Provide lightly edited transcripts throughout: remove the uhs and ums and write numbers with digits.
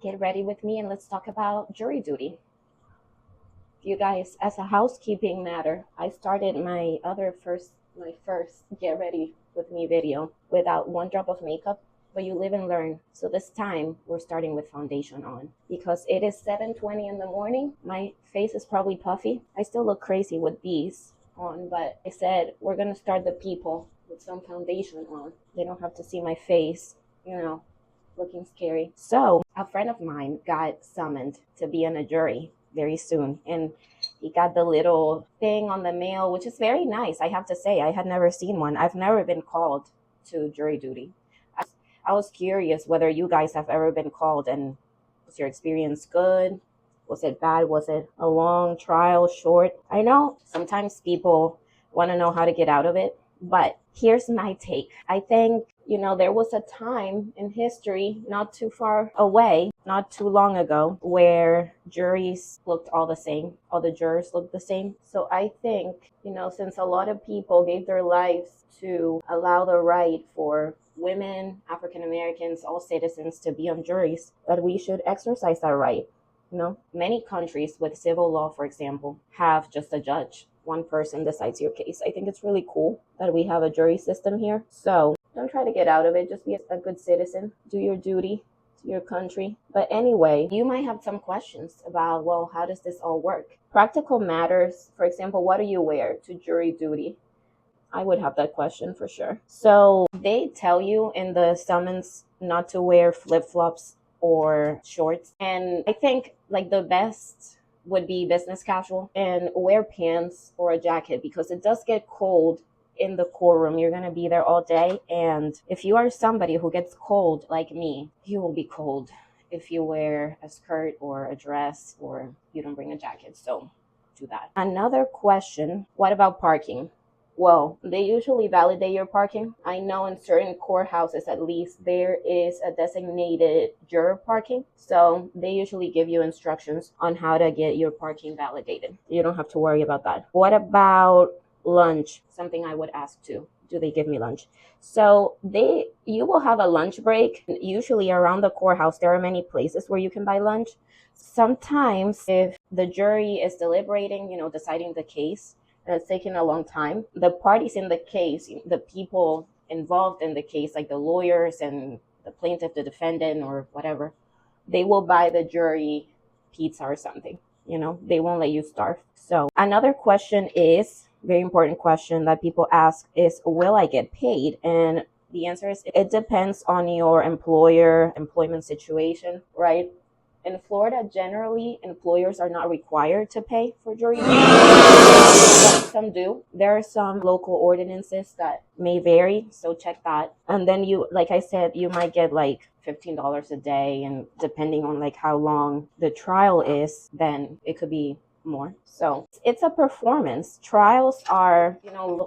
Get ready with me and let's talk about jury duty. You guys, as a housekeeping matter, I started my first get ready with me video without one drop of makeup, but you live and learn. So this time we're starting with foundation on because it is 7:20 in the morning. My face is probably puffy. I still look crazy with these on, but I said we're gonna start the people with some foundation on. They don't have to see my face, you know, looking scary. So a friend of mine got summoned to be on a jury very soon, and he got the little thing on the mail, which is very nice. I have to say, I had never seen one. I've never been called to jury duty. I was curious whether you guys have ever been called, and was your experience good? Was it bad? Was it a long trial, short? I know sometimes people want to know how to get out of it, but here's my take. I think, there was a time in history not too far away, not too long ago, where juries looked all the same, all the jurors looked the same. So I think, since a lot of people gave their lives to allow the right for women, African Americans, all citizens to be on juries, that we should exercise that right. Many countries with civil law, for example, have just a judge. One person decides your case. I think it's really cool that we have a jury system here. So don't try to get out of it. Just be a good citizen. Do your duty to your country. But anyway, you might have some questions about, well, how does this all work? Practical matters. For example, what do you wear to jury duty? I would have that question for sure. So they tell you in the summons not to wear flip-flops or shorts. And I think the best would be business casual and wear pants or a jacket because it does get cold in the courtroom. You're going to be there all day. And if you are somebody who gets cold like me, you will be cold if you wear a skirt or a dress or you don't bring a jacket. So do that. Another question, what about parking? Well, they usually validate your parking. I know in certain courthouses, at least, there is a designated juror parking. So they usually give you instructions on how to get your parking validated. You don't have to worry about that. What about lunch? Something I would ask too. Do they give me lunch? So you will have a lunch break. Usually around the courthouse, there are many places where you can buy lunch. Sometimes if the jury is deliberating, deciding the case, and it's taking a long time, the parties in the case, the people involved in the case, like the lawyers and the plaintiff, the defendant, or whatever, they will buy the jury pizza or something. They won't let you starve. So another question is, very important question that people ask is, will I get paid? And the answer is, it depends on your employment situation, right? In Florida, generally, employers are not required to pay for jury duty, but some do. There are some local ordinances that may vary, so check that. And then like I said, you might get $15 a day, and depending on how long the trial is, then it could be more. So it's a performance. Trials are,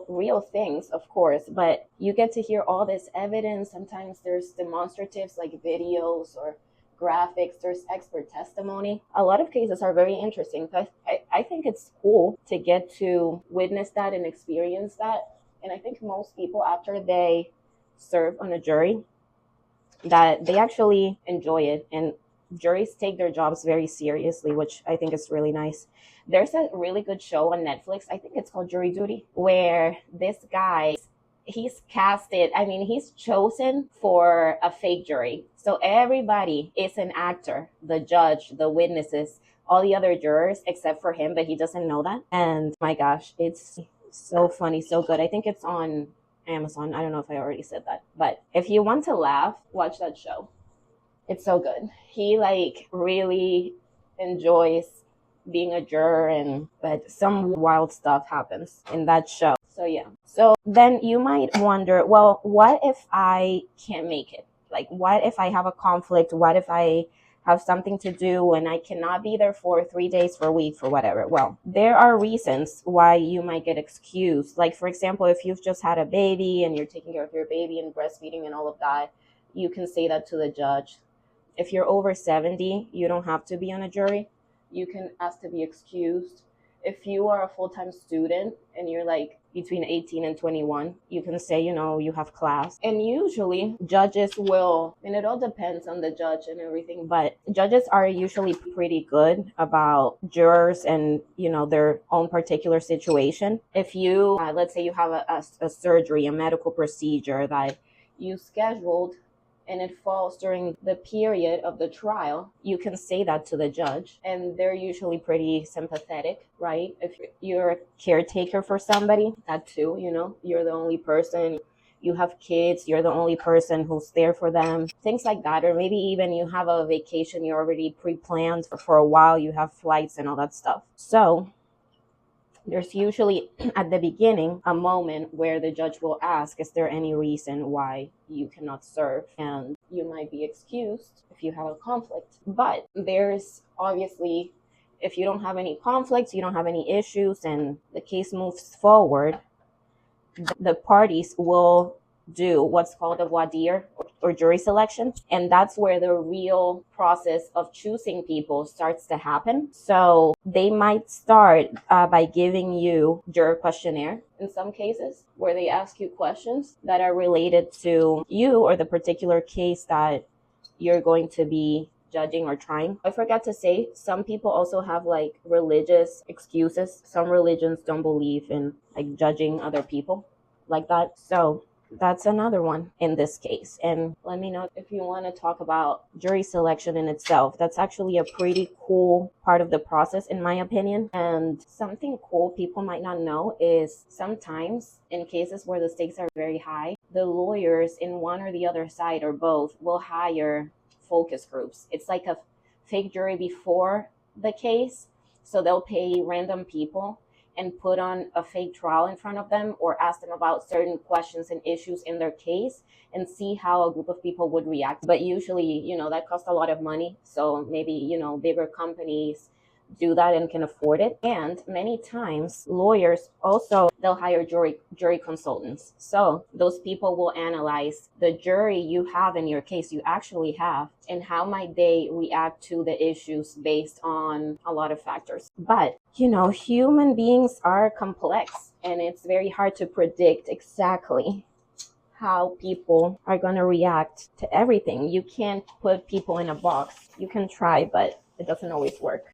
real things, of course, but you get to hear all this evidence. Sometimes there's demonstratives like videos or graphics, there's expert testimony. A lot of cases are very interesting. I think it's cool to get to witness that and experience that. And I think most people, after they serve on a jury, that they actually enjoy it. And juries take their jobs very seriously, which I think is really nice. There's a really good show on Netflix. I think it's called Jury Duty, where this guy, he's chosen for a fake jury. So everybody is an actor, the judge, the witnesses, all the other jurors except for him, but he doesn't know that. And my gosh, it's so funny, so good. I think it's on Amazon. I don't know if I already said that, but if you want to laugh, watch that show. It's so good. He really enjoys being a juror, but some wild stuff happens in that show. So yeah. So then you might wonder, well, what if I can't make it? What if I have a conflict? What if I have something to do and I cannot be there for 3 days, for a week, for whatever? Well, there are reasons why you might get excused. For example, if you've just had a baby and you're taking care of your baby and breastfeeding and all of that, you can say that to the judge. If you're over 70, you don't have to be on a jury. You can ask to be excused. If you are a full-time student and you're between 18 and 21. You can say, you have class. And usually judges will, and it all depends on the judge and everything, but judges are usually pretty good about jurors and, their own particular situation. If you, let's say you have a surgery, a medical procedure that you scheduled and it falls during the period of the trial, you can say that to the judge, and they're usually pretty sympathetic, right? If you're a caretaker for somebody, that too, you're the only person, you have kids, you're the only person who's there for them, things like that. Or maybe even you have a vacation you already pre-planned for a while, you have flights and all that stuff. So there's usually at the beginning a moment where the judge will ask, is there any reason why you cannot serve? And you might be excused if you have a conflict. But there's obviously, if you don't have any conflicts, you don't have any issues, and the case moves forward, the parties will do what's called a voir dire or jury selection. And that's where the real process of choosing people starts to happen. So they might start by giving you juror questionnaire in some cases, where they ask you questions that are related to you or the particular case that you're going to be judging or trying. I forgot to say, some people also have like religious excuses. Some religions don't believe in like judging other people like that. So that's another one in this case. And let me know if you want to talk about jury selection in itself. That's actually a pretty cool part of the process, in my opinion. And something cool people might not know is sometimes in cases where the stakes are very high, the lawyers in one or the other side or both will hire focus groups. It's like a fake jury before the case. So they'll pay random people and put on a fake trial in front of them, or ask them about certain questions and issues in their case and see how a group of people would react. But usually, that costs a lot of money. So maybe, bigger companies do that and can afford it. And many times lawyers also, they'll hire jury consultants. So those people will analyze the jury you have in your case, you actually have, and how might they react to the issues based on a lot of factors. But human beings are complex, and it's very hard to predict exactly how people are going to react to everything. You can't put people in a box. You can try, but it doesn't always work.